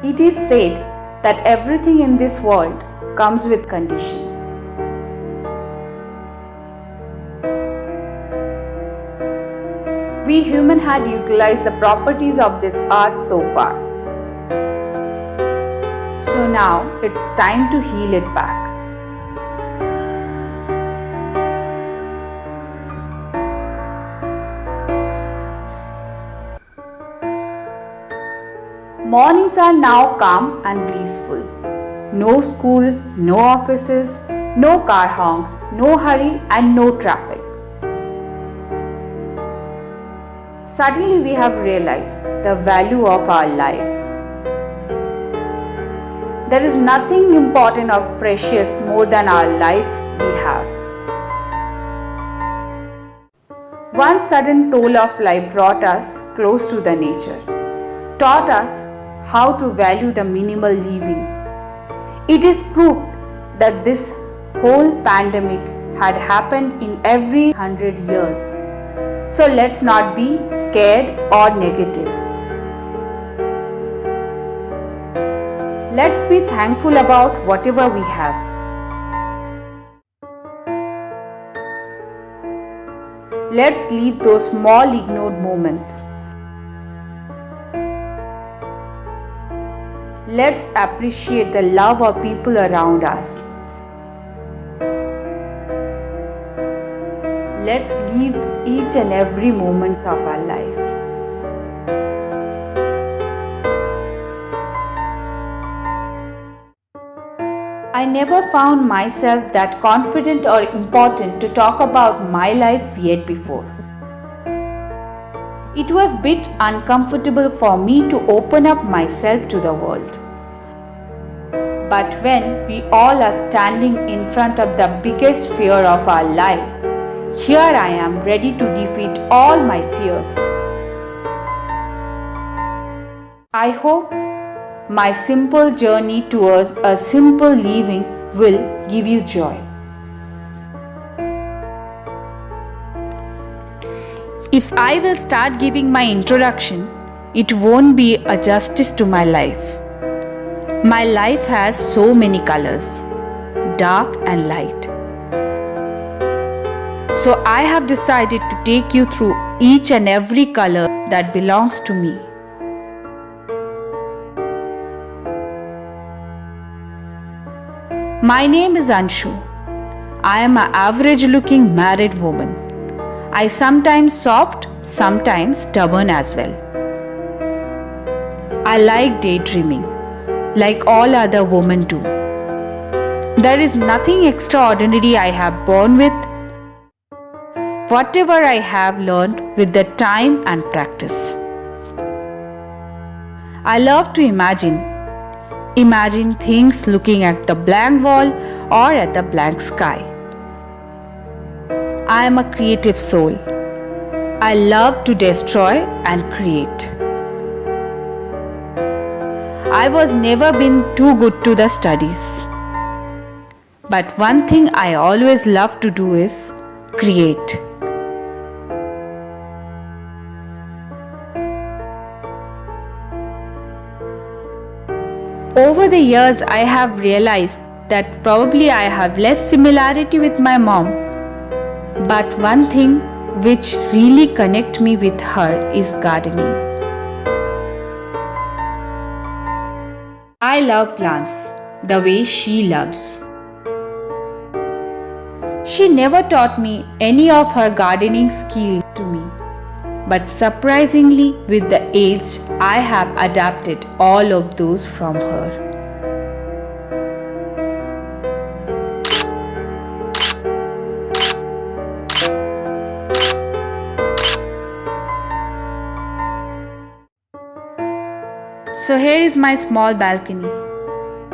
It is said that everything in this world comes with condition. We humans had utilized the properties of this earth so far. So now it's time to heal it back. Mornings are now calm and blissful. No school, no offices, no car honks, no hurry and no traffic. Suddenly we have realized the value of our life. There is nothing important or precious more than our life we have. One sudden toll of life brought us close to the nature, taught us how to value the minimal living. It is proved that this whole pandemic had happened in every 100 years. So let's not be scared or negative. Let's be thankful about whatever we have. Let's leave those small ignored moments. Let's appreciate the love of people around us. Let's live each and every moment of our life. I never found myself that confident or important to talk about my life yet before. It was a bit uncomfortable for me to open up myself to the world. But when we all are standing in front of the biggest fear of our life, here I am ready to defeat all my fears. I hope my simple journey towards a simple living will give you joy. If I will start giving my introduction, it won't be a justice to my life. My life has so many colors, dark and light. So I have decided to take you through each and every color that belongs to me. My name is Anshu. I am an average looking married woman. I sometimes soft, sometimes stubborn as well. I like daydreaming, like all other women do. There is nothing extraordinary I have born with. Whatever I have learned with the time and practice. I love to imagine things looking at the blank wall or at the blank sky. I am a creative soul. I love to destroy and create. I was never been too good to the studies. But one thing I always love to do is create. Over the years, I have realized that probably I have less similarity with my mom. But one thing which really connects me with her is gardening. I love plants the way she loves. She never taught me any of her gardening skills to me. But surprisingly, with the age, I have adapted all of those from her. So here is my small balcony,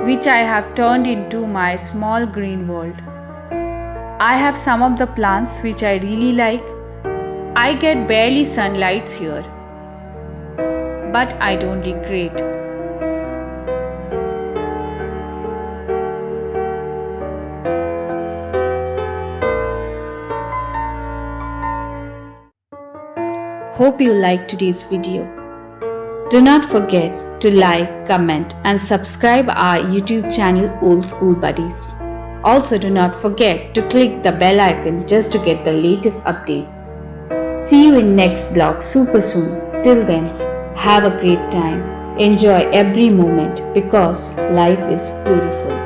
which I have turned into my small green world. I have some of the plants which I really like. I get barely sunlight here, but I don't regret. Hope you liked today's video. Do not forget to like, comment, and subscribe our YouTube channel Old School Buddies. Also, do not forget to click the bell icon just to get the latest updates. See you in next vlog super soon. Till then, have a great time. Enjoy every moment because life is beautiful.